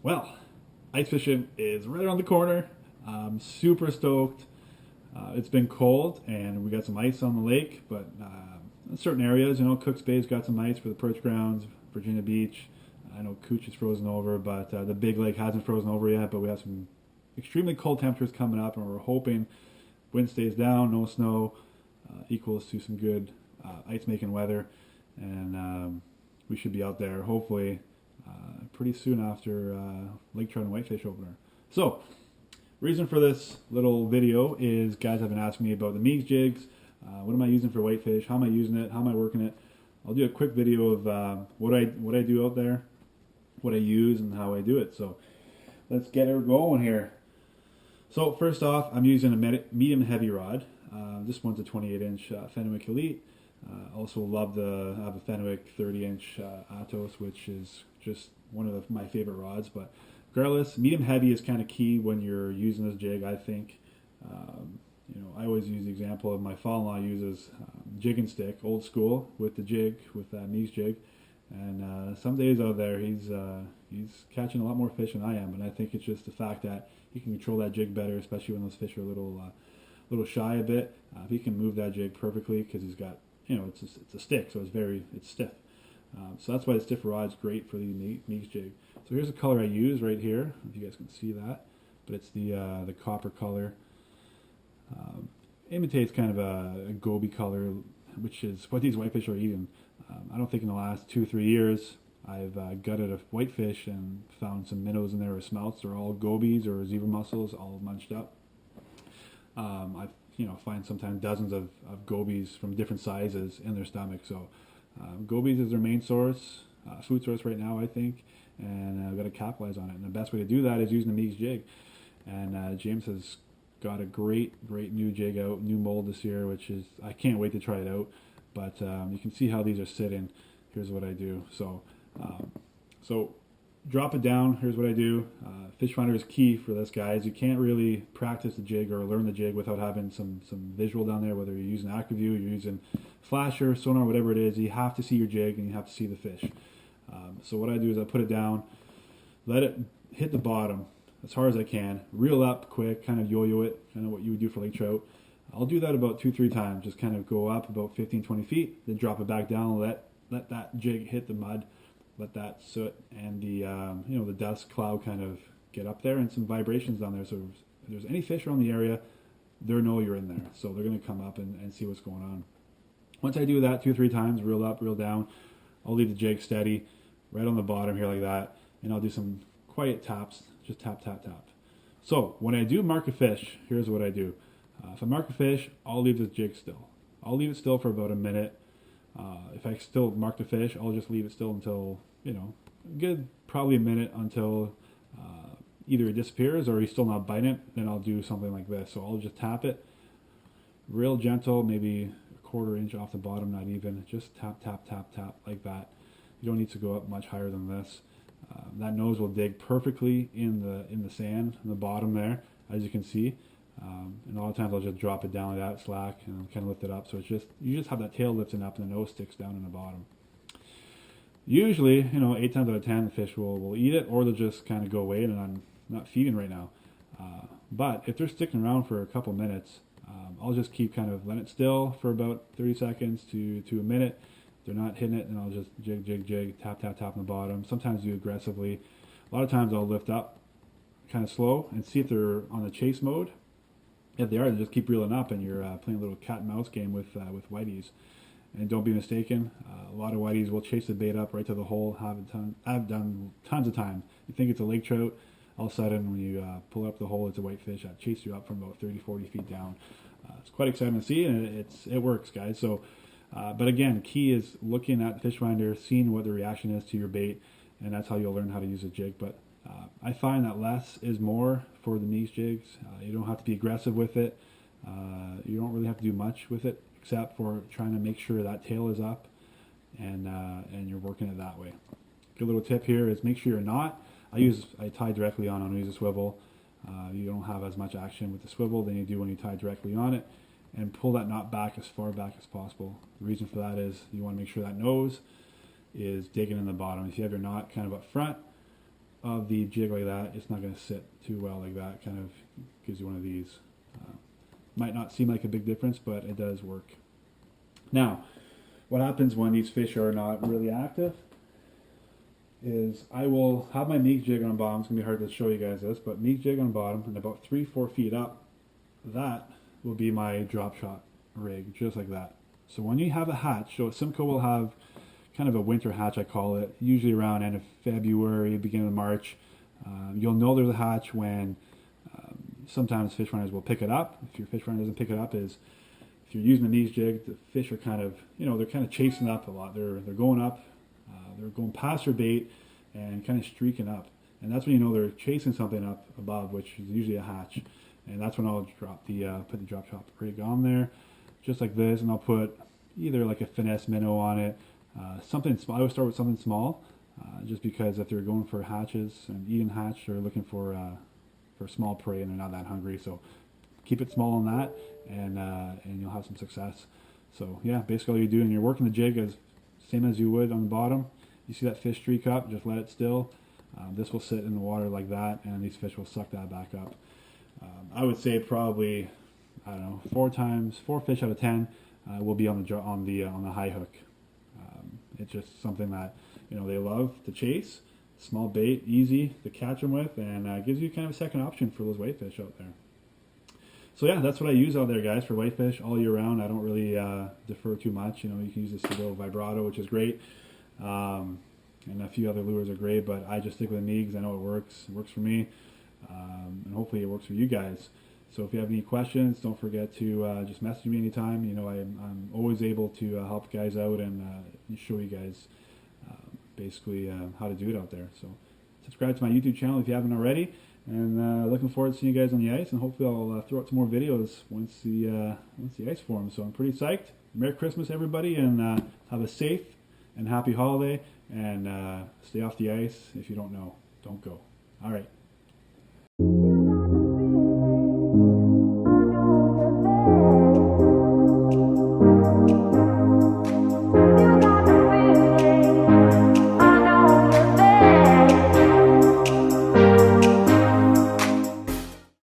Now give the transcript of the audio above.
Well, ice fishing is right around the corner. I'm super stoked. It's been cold and we got some ice on the lake, but in certain areas, Cook's Bay's got some ice for the perch grounds, Virginia Beach. I know Cooch is frozen over, but the big lake hasn't frozen over yet. But we have some extremely cold temperatures coming up, and we're hoping wind stays down, no snow, equals to some good ice making weather, and we should be out there hopefully pretty soon after lake trout and whitefish opener. So, reason for this little video is guys have been asking me about the Meegs jigs. What am I using for whitefish? How am I using it? How am I working it? I'll do a quick video of what I do out there, what I use, and how I do it. So let's get her going here. So first off, I'm using a medium heavy rod. This one's a 28-inch Fenwick Elite. Also I have a Fenwick 30-inch Atos, which is just one of my favorite rods. But regardless, medium heavy is kind of key when you're using this jig, I think. I always use the example of my father-in-law uses jig and stick, old school, with the jig, with that Meegs jig. And some days out there, he's catching a lot more fish than I am. And I think it's just the fact that he can control that jig better, especially when those fish are a little shy a bit. He can move that jig perfectly because he's got, it's a stick, so it's stiff. So that's why the stiff rod's great for the Meegs jig. So here's the color I use right here, if you guys can see that. But it's the copper color. Imitates kind of a goby color, which is what these whitefish are eating. I don't think in the last 2-3 years I've gutted a whitefish and found some minnows in there or smelts. They're all gobies or zebra mussels, all munched up. I find sometimes dozens of gobies from different sizes in their stomach. So gobies is their main source, food source right now, I think, and I've got to capitalize on it. And the best way to do that is using the Meegs jig. And James has got a great new jig out, new mold this year, which is, I can't wait to try it out. But you can see how these are sitting. Here's what I do. So drop it down. Here's what I do. Fish finder is key for this, guys. You can't really practice the jig or learn the jig without having some visual down there, whether you're using ActiveView, you're using flasher, sonar, whatever it is. You have to see your jig and you have to see the fish. So what I do is I put it down, let it hit the bottom as hard as I can, reel up quick, kind of yo-yo it, kind of what you would do for lake trout. I'll do that about 2-3 times, just kind of go up about 15-20 feet, then drop it back down, let that jig hit the mud, let that soot and the dust cloud kind of get up there, and some vibrations down there. So if there's any fish around the area, they know you're in there, so they're going to come up and see what's going on. Once I do that 2-3 times, reel up, reel down, I'll leave the jig steady right on the bottom here like that, and I'll do some quiet taps, just tap, tap, tap. So when I do mark a fish, here's what I do. If I mark a fish, I'll leave the jig still. I'll leave it still for about a minute. If I still mark the fish, I'll just leave it still until, good, probably a minute until either it disappears or he's still not biting it. Then I'll do something like this. So I'll just tap it, real gentle, maybe a 1/4 inch off the bottom, not even. Just tap, tap, tap, tap like that. You don't need to go up much higher than this. That nose will dig perfectly in the sand, in the bottom there, as you can see. And a lot of times I'll just drop it down like that, slack, and kind of lift it up. So you just have that tail lifting up and the nose sticks down in the bottom. Usually, 8 times out of 10, the fish will eat it, or they'll just kind of go away, and I'm not feeding right now. But if they're sticking around for a couple minutes, I'll just keep kind of letting it still for about 30 seconds to a minute. If they're not hitting it, and I'll just jig, jig, jig, tap, tap, tap on the bottom. Sometimes do aggressively. A lot of times I'll lift up kind of slow and see if they're on the chase mode. If they are, then just keep reeling up, and you're playing a little cat and mouse game with whiteys. And don't be mistaken, a lot of whiteys will chase the bait up right to the hole. I've done tons of times. You think it's a lake trout, all of a sudden when you pull up the hole, it's a whitefish that chases you up from about 30-40 feet down. It's quite exciting to see, and it works, guys. So, but again, key is looking at the fish finder, seeing what the reaction is to your bait, and that's how you'll learn how to use a jig. But I find that less is more for the Meegs jigs. You don't have to be aggressive with it. You don't really have to do much with it, except for trying to make sure that tail is up, and you're working it that way. Good little tip here is make sure you're not. I tie directly on. I don't use a swivel. You don't have as much action with the swivel than you do when you tie directly on it, and pull that knot back as far back as possible. The reason for that is you want to make sure that nose is digging in the bottom. If you have your knot kind of up front, of the jig like that, it's not going to sit too well like that. Kind of gives you one of these. Might not seem like a big difference, but it does work. Now, what happens when these fish are not really active is I will have my Meegs Jig on bottom. It's going to be hard to show you guys this, but Meegs Jig on bottom, and about 3-4 feet up, that will be my drop shot rig, just like that. So when you have a hatch, so Simcoe will have kind of a winter hatch, I call it, usually around end of February, beginning of March. You'll know there's a hatch when sometimes fish runners will pick it up. If your fish runner doesn't pick it up, is if you're using a Meegs Jig, the fish are kind of, they're kind of chasing up a lot. They're going up, they're going past their bait and kind of streaking up. And that's when you know they're chasing something up above, which is usually a hatch. And that's when I'll drop put the drop shot rig on there, just like this, and I'll put either like a finesse minnow on it, something small. I always start with something small, just because if they're going for hatches and eating hatch, they're looking for small prey and they're not that hungry. So keep it small on that, and you'll have some success. So yeah, basically all you do, and you're working the jig as same as you would on the bottom. You see that fish streak up, just let it still. This will sit in the water like that, and these fish will suck that back up. I would say probably, I don't know, 4 fish out of 10 will be on the high hook. It's just something that they love to chase. Small bait, easy to catch them with, and gives you kind of a second option for those whitefish out there. So yeah, that's what I use out there, guys, for whitefish all year round. I don't really defer too much. You can use this little vibrato, which is great, and a few other lures are great, but I just stick with the Meegs. I know it works. It works for me, and hopefully it works for you guys. So if you have any questions, don't forget to just message me anytime. I'm always able to help guys out and show you guys basically how to do it out there. So subscribe to my YouTube channel if you haven't already, and looking forward to seeing you guys on the ice, and hopefully I'll throw out some more videos once the ice forms. So I'm pretty psyched. Merry Christmas, everybody, and have a safe and happy holiday, and stay off the ice. If you don't know, don't go. All right.